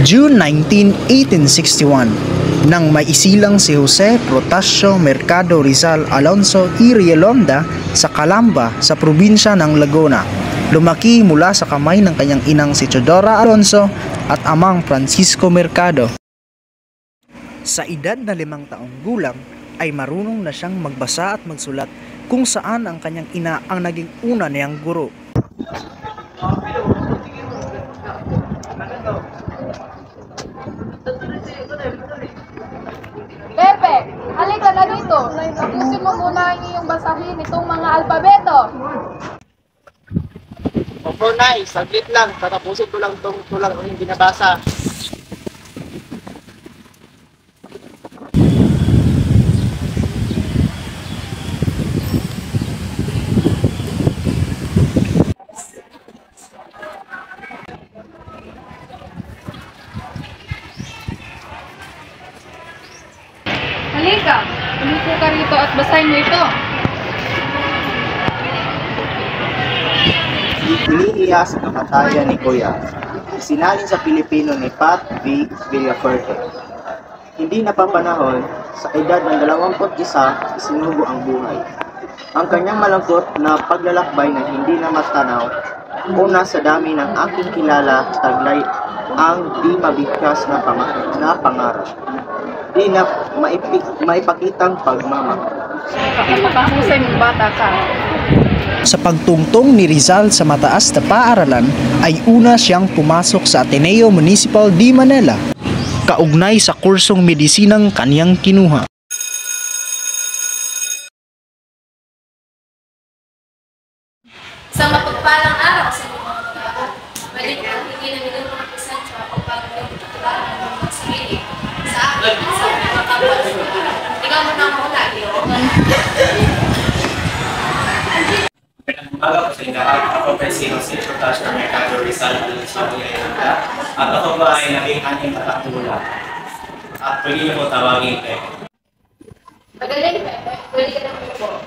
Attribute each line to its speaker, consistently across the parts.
Speaker 1: June 19, 1861, nang maisilang si Jose Protasio Mercado Rizal Alonso y Realonda sa Calamba sa probinsya ng Laguna. Lumaki mula sa kamay ng kanyang inang si Teodora Alonso at amang Francisco Mercado. Sa edad na 5 taong gulang ay marunong na siyang magbasa at magsulat, kung saan ang kanyang ina ang naging una niyang guro.
Speaker 2: Pepe, halika na dito. Tapusin mo muna ang iyong basahin itong mga alpabeto.
Speaker 3: Opo, Nay. Saglit lang. Tatapusin ko lang itong tulang yung binabasa.
Speaker 2: Halika, umupo ka rito at basahin mo ito.
Speaker 3: Iniiya sa kamatayan ni Kuya. Isinalin sa Pilipino ni Pat V. Villafuerte. Hindi napapanahon, sa edad ng 21, isinugo ang buhay. Ang kanyang malungkot na paglalakbay na hindi na matanaw, una sa dami ng aking kilala, taglay ang di mabigkas na pangarap. Di na maipakitang pagmamahal.
Speaker 2: Napakahusay mong bata ka.
Speaker 1: Sa pagtungtong ni Rizal sa mataas na paaralan ay una siyang pumasok sa Ateneo Municipal de Manila, kaugnay sa kursong medisinang kaniyang kinuha.
Speaker 4: Sa mapagpalang araw sa mga mga pwede ko hindi na minun mga presensya o pagkakas ng mga sarili sa akin at sa mga kapwa. Ikaw mo na ako lagi.
Speaker 5: Umaga po sa lahat. Ako po si Jose Protasio Mercado Rizal Alonso y Realonda. At ako ba ay naging 6 na katulad. At pwede niyo po tawagin kayo.
Speaker 4: Magaling, Pepe. Pwede ka na po.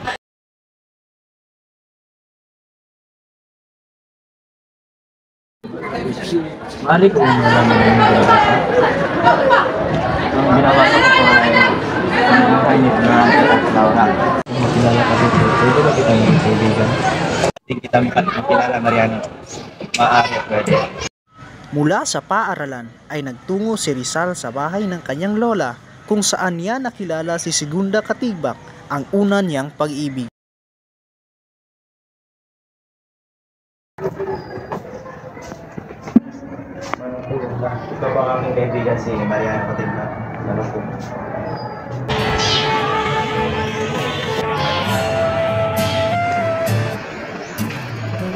Speaker 6: Mali ko yung malaman yung binabasa. Ang binabasa ko po ay ang buhay ni Fernando at Laura. Kung makilala ka dito, pwede ba kita yung kaibigan? Hindi kita makilala, Mariano. Maaari, pwede.
Speaker 1: Mula sa paaralan ay nagtungo si Rizal sa bahay ng kanyang lola, kung saan niya nakilala si Segunda Katigbak, ang una niyang pag-ibig.
Speaker 6: Ito ba ang aking kaibigan si Mariano Katigbak? Lalo po.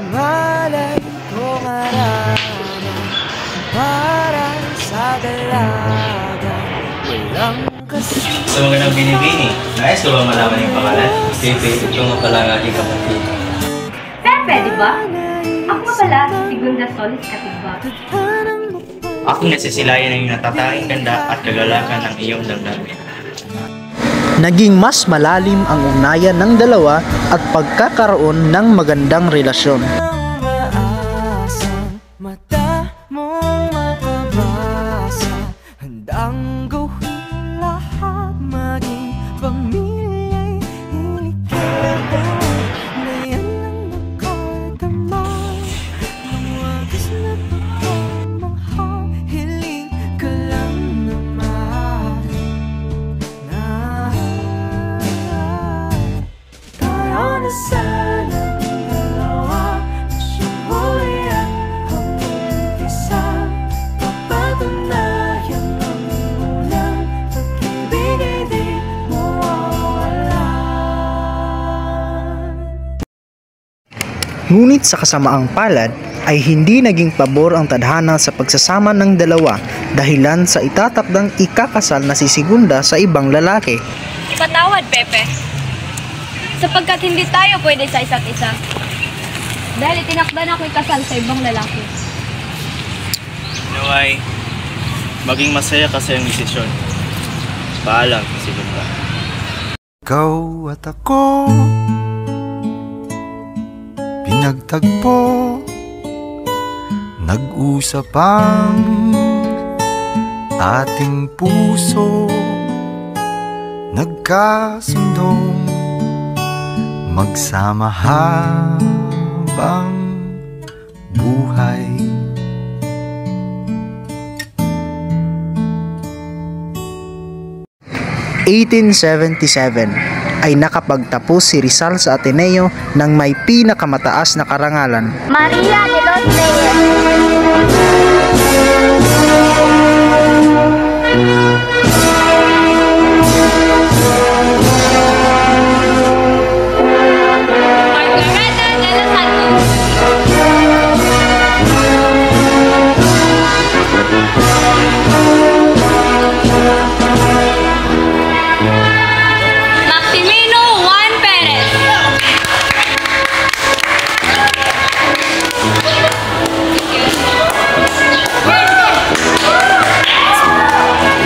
Speaker 7: Malay kong araman para sa dalaga, walang kasi.
Speaker 5: So magandang binibini. Nais ko ba malaman yung pangalan? Pepe, ito nga pala ang aking kapatid.
Speaker 4: Pepe, di ba? Ako nga pala si Segunda Solis Katigbak.
Speaker 5: Ako nasisilayan ng natataking ganda at kagalakan ng iyong damdamin.
Speaker 1: Naging mas malalim ang ugnayan ng dalawa at pagkakaroon ng magandang relasyon.
Speaker 7: Maasang mata mong makabasa, handang gawin lahat, maging pamilya'y inikita. Ngayon lang nakadamay ng wagas na pagmamahal, hiling ka lang naman na tayo na sana dalawa, sumulit ang umpisa, papatunayan ang unang pag-ibig ay di mawawalan.
Speaker 1: Ngunit sa kasamaang palad ay hindi naging pabor ang tadhana sa pagsasama ng dalawa, dahilan sa itatakdang ikakasal na si Segunda sa ibang lalaki.
Speaker 4: Patawad, Pepe. Sapagkat hindi tayo pwede sa isa't isa. Dahil itinakdan ako ikasal sa ibang lalaki.
Speaker 5: Naway, maging masaya kasi ang desisyon. Paalam, Segunda.
Speaker 8: Ikaw at ako pinagtagpo, nag-usap ang ating puso nagkasundong magsama habang buhay.
Speaker 1: '77 ay nakapagtapos si Rizal sa Ateneo ng may pinakamataas na karangalan.
Speaker 9: Maria de los
Speaker 4: Margareta de los Santos. Maximino Juan Perez.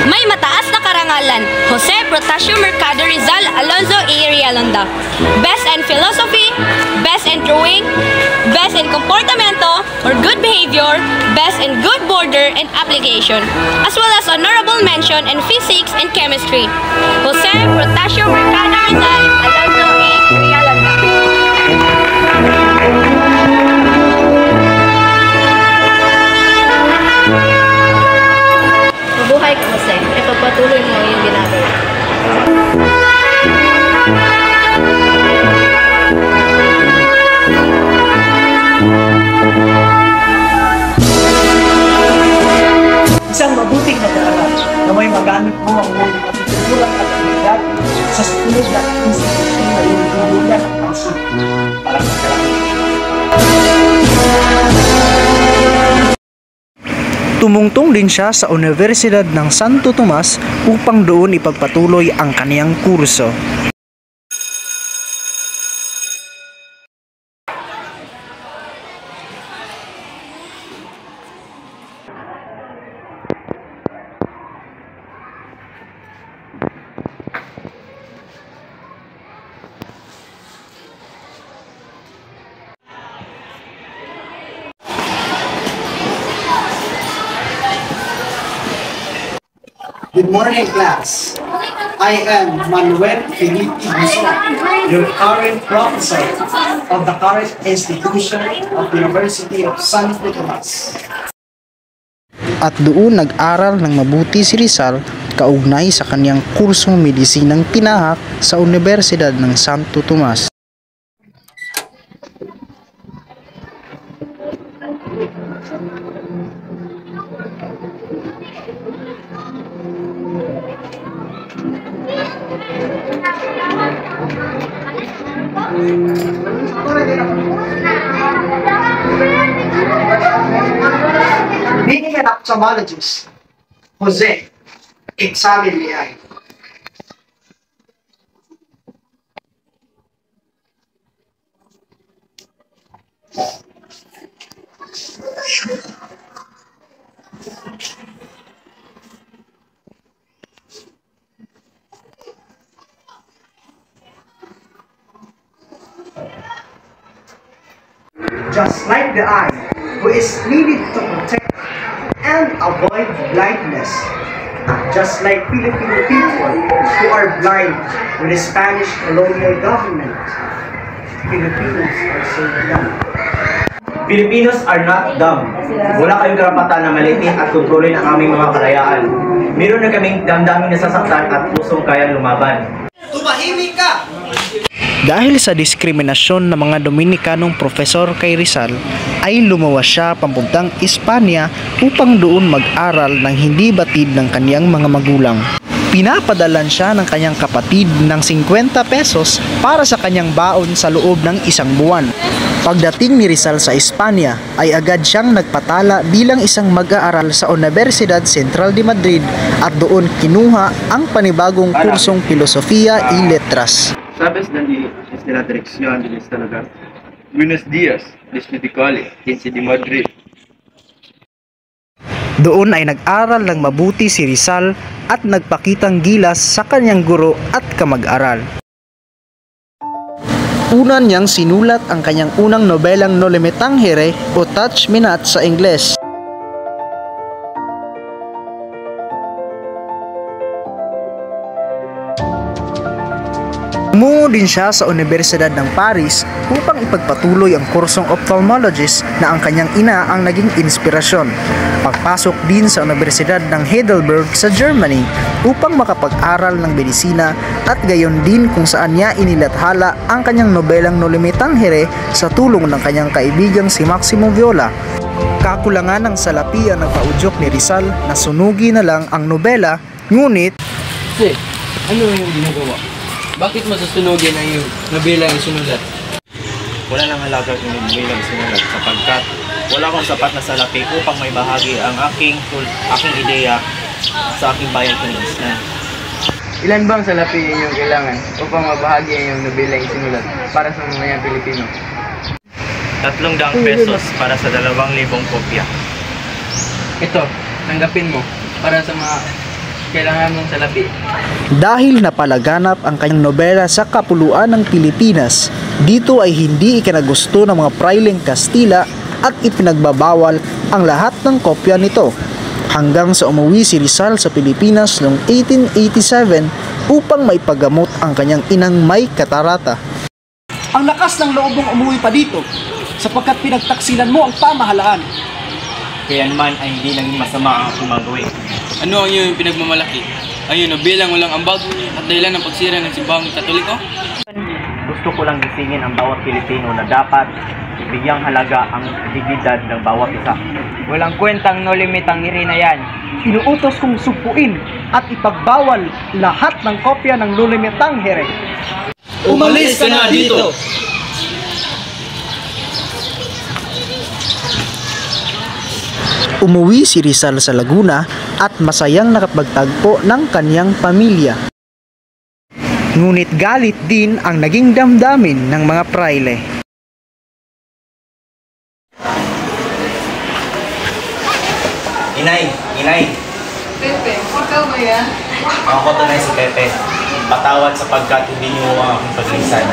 Speaker 4: May mataas na karangalan, Jose Protasio Mercado Rizal Alonzo E. Realonda. Best in philosophy, best in drawing, best in comportamento or good behavior, best in good border and application, as well as honorable mention in physics and chemistry. Jose Protasio Mercado Rizal Alonzo E. Realonda. Mabuhay ka, Jose. Ipagpatuloy mo yung ginagawa.
Speaker 10: Isang mabuting mag-aaral na may magamit mo ang mong kapitulungan at abilidad sa susunod na institusyon na inutuloyan ang pansin para magkaroon.
Speaker 1: Tumungtong din siya sa Universidad ng Santo Tomas upang doon ipagpatuloy ang kaniyang kurso.
Speaker 11: Good morning, class. I am Manuel Felipe Bison, your current professor of the current institution of the University of Santo Tomas.
Speaker 1: At doon nag-aral ng mabuti si Rizal kaugnay sa kaniyang kursong medisinang tinahak sa Universidad ng Santo Tomas.
Speaker 11: Being an ophthalmologist, Jose, examine the eye. Just like the eye, who is needed to protect and avoid blindness. Just like Filipino people who are blind with the Spanish colonial government, Filipinos are so dumb.
Speaker 3: Filipinos are not dumb. Wala kayong karapatan na malitin at kontrolin ang aming mga kalayaan. Meron na kaming damdaming nasasaktan at pusong kayang lumaban.
Speaker 11: Tumahimik ka!
Speaker 1: Dahil sa diskriminasyon ng mga Dominikanong profesor kay Rizal, ay lumawas siya papuntang Espanya upang doon mag-aral ng hindi batid ng kaniyang mga magulang. Pinapadalan siya ng kanyang kapatid ng 50 pesos para sa kanyang baon sa loob ng isang buwan. Pagdating ni Rizal sa Espanya ay agad siyang nagpatala bilang isang mag-aaral sa Universidad Central de Madrid at doon kinuha ang panibagong kursong Filosofía y Letras.
Speaker 6: Sabes desde la dirección de este lugar. Buenos días, desde Ticoli, de Madrid.
Speaker 1: Doon ay nag-aral ng mabuti si Rizal at nagpakitang gilas sa kanyang guro at kamag-aral. Una niyang sinulat ang kanyang unang nobelang No Le o Touch Me Not sa Ingles. Tumungo din siya sa Universidad ng Paris upang ipagpatuloy ang kursong ophthalmologist na ang kanyang ina ang naging inspirasyon. Pagpasok din sa Universidad ng Heidelberg sa Germany upang makapag-aral ng medisina at gayon din kung saan niya inilathala ang kanyang nobelang No Limitang Here sa tulong ng kanyang kaibigang si Maximo Viola. Kakulangan ng salapi ang nagpaudyok ni Rizal na sunugi na lang ang nobela, ngunit
Speaker 6: Ano yung ginagawa? Bakit mo susunugin ang iyong nobela ang sinulat?
Speaker 5: Wala nang halaga kung bilang sinulat sapagkat wala akong sapat na salapi upang may bahagi ang aking ideya sa aking bayan Pilipinas.
Speaker 6: Ilan bang salapi inyong kailangan upang mabahagi ang iyong nobela ang sinulat para sa mamayang Pilipino?
Speaker 5: 300 pesos para sa 2,000 kopya.
Speaker 6: Ito, tanggapin mo para sa mga kailangan mong salapi.
Speaker 1: dahil napalaganap ang kanyang nobela sa kapuluan ng Pilipinas, dito ay hindi ikinagusto ng mga praileng Kastila at ipinagbabawal ang lahat ng kopya nito. Hanggang sa umuwi si Rizal sa Pilipinas noong 1887 upang maipagamot ang kanyang inang may katarata.
Speaker 10: Ang lakas ng loob mong umuwi pa dito sapagkat pinagtaksilan mo ang pamahalaan.
Speaker 5: Kaya naman ay hindi naging masama ang aking mga gawin.
Speaker 6: Ano ang iyong pinagmamalaki? Ang iyong nobelang walang ambag at dahilan ng pagsira ng simbahang Katoliko?
Speaker 5: Gusto ko lang gisingin ang bawat Pilipino na dapat bigyang halaga ang dignidad ng bawat isa.
Speaker 6: Walang kwentang No Limitang Here na yan.
Speaker 10: Inuutos kong sugpuin at ipagbawal lahat ng kopya ng No Limitang Here.
Speaker 6: Umalis ka na dito!
Speaker 1: Umuwi si Rizal sa Laguna at masayang nakapagtagpo ng kanyang pamilya. Ngunit galit din ang naging damdamin ng mga praile.
Speaker 5: Inay,
Speaker 2: Pepe, ikaw ba yan?
Speaker 5: ako tunay si Pepe. Patawad sapagkat hindi niyo ang aking paglisan.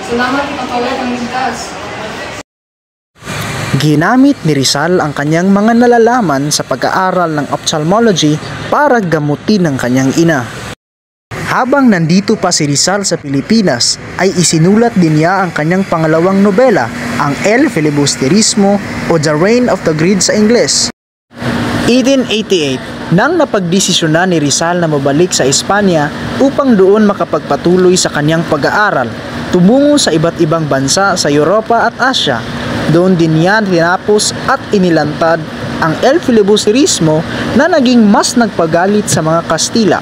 Speaker 2: Salamat kapawid ng ligtas.
Speaker 1: Ginamit ni Rizal ang kanyang mga nalalaman sa pag-aaral ng ophthalmology para gamutin ang kanyang ina. Habang nandito pa si Rizal sa Pilipinas, ay isinulat din niya ang kanyang pangalawang nobela, ang El Filibusterismo o The Reign of the Greed sa Ingles. 1888, nang napagdesisyonan ni Rizal na mabalik sa Espanya upang doon makapagpatuloy sa kanyang pag-aaral, tumungo sa iba't ibang bansa sa Europa at Asya. Doon din niya tinapos at inilantad ang El Filibusterismo na naging mas nagpagalit sa mga Kastila.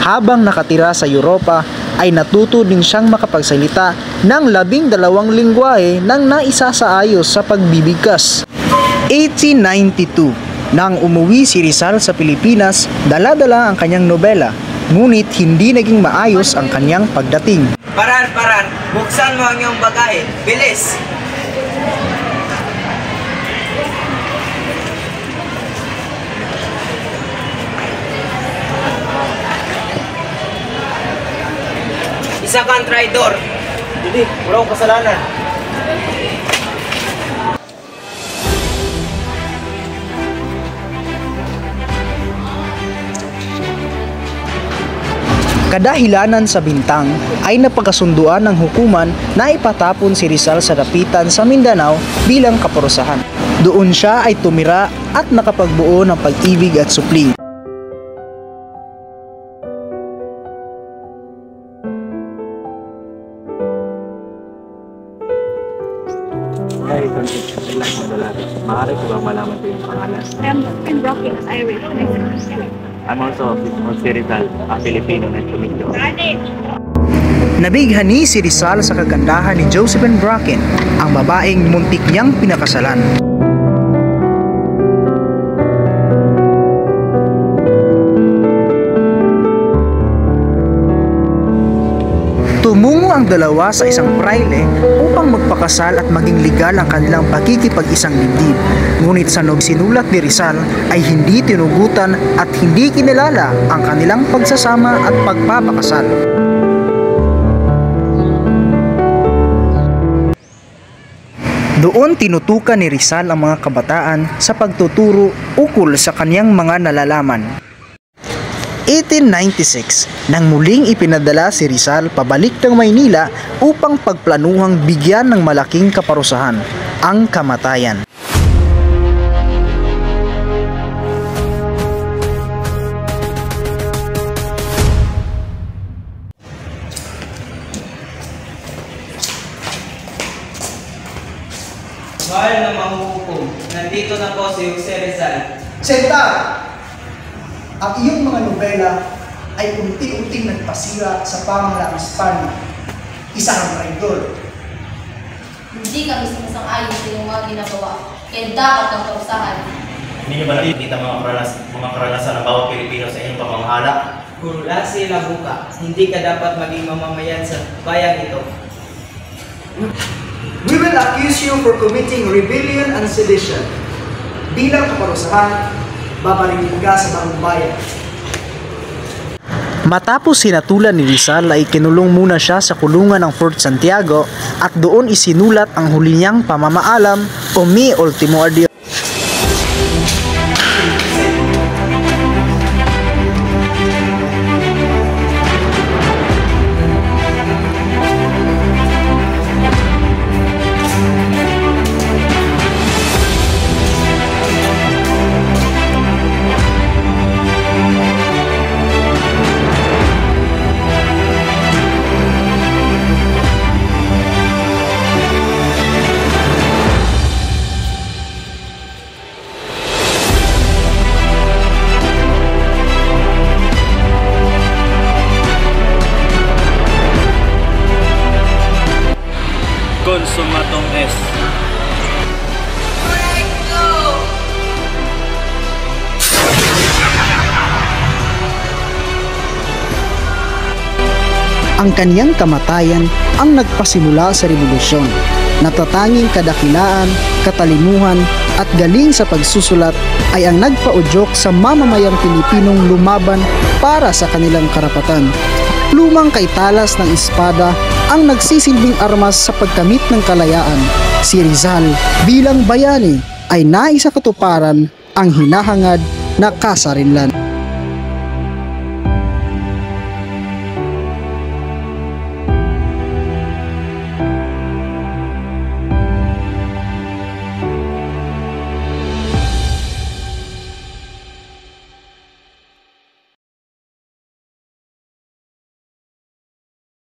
Speaker 1: Habang nakatira sa Europa, ay natuto din siyang makapagsalita ng 12 lingwahe nang naisasaayos sa pagbibigkas. 1892, nang umuwi si Rizal sa Pilipinas, dala-dala ang kanyang nobela, ngunit hindi naging maayos ang kanyang pagdating.
Speaker 6: Paran, buksan mo ang iyong bagahe. Bilis! Isa kang traidor.
Speaker 5: Hindi, wala akong kasalanan.
Speaker 1: Kadahilanan sa bintang ay napagkasunduan ng hukuman na ipatapon si Rizal sa dapitan sa Mindanao bilang kaparusahan. Doon siya ay tumira at nakapagbuo ng pag-ibig at supling.
Speaker 6: Ay, kailangan madala. Maaari ko bang malaman ko yung pangalan?
Speaker 9: I'm in Brooklyn, Irish.
Speaker 5: I'm also si Rizal, ang Pilipino na tumigyo.
Speaker 1: Nabighani si Rizal sa kagandahan ni Josephine Bracken, ang babaeng muntik niyang pinakasalan. Tumungo ang dalawa sa isang praile upang magpakasal at maging legal ang kanilang pakikipag-isang dibdib. Ngunit sa sinulat ni Rizal ay hindi tinugutan at hindi kinilala ang kanilang pagsasama at pagpapakasal. Doon tinutukan ni Rizal ang mga kabataan sa pagtuturo ukol sa kaniyang mga nalalaman. 1896 nang muling ipinadala si Rizal pabalik ng Maynila upang pagplanuhang bigyan ng malaking kaparusahan, ang kamatayan.
Speaker 12: Mahal na mahuhukom, nandito na po si Jose Rizal.
Speaker 11: Senta! Ang iyong mga nobela ay unti-unting nagpasira sa pamahalaang Espanya. Isa kang traidor.
Speaker 4: Hindi kami sumasang-ayon sa iyong mga ginagawa, kaya dapat kang pausahan.
Speaker 5: Hindi niyo ba nakikita mga karanasan ng bawat Pilipino sa inyong pamamahala?
Speaker 12: Kurulasi na buka, hindi ka dapat maging mamamayan sa bayan ito.
Speaker 11: We will accuse you for committing rebellion and sedition. Bilang kaparusahan, babarilin ka sa bagong bayan.
Speaker 1: Matapos sinatulan ni Rizal ay kinulong muna siya sa kulungan ng Fort Santiago at doon isinulat ang huli niyang pamamaalam o Mi Ultimo Adios.
Speaker 5: Consumatong S.
Speaker 1: Ang kaniyang kamatayan ang nagpasimula sa revolusyon. Natatanging kadakilaan, katalinuhan at galing sa pagsusulat ay ang nagpaudyok sa mamamayang Pilipinong lumaban para sa kanilang karapatan. Lumang kay talas ng espada ang nagsisilbing armas sa pagkamit ng kalayaan. Si Rizal bilang bayani ay naisa katuparan ang hinahangad na kasarinlan.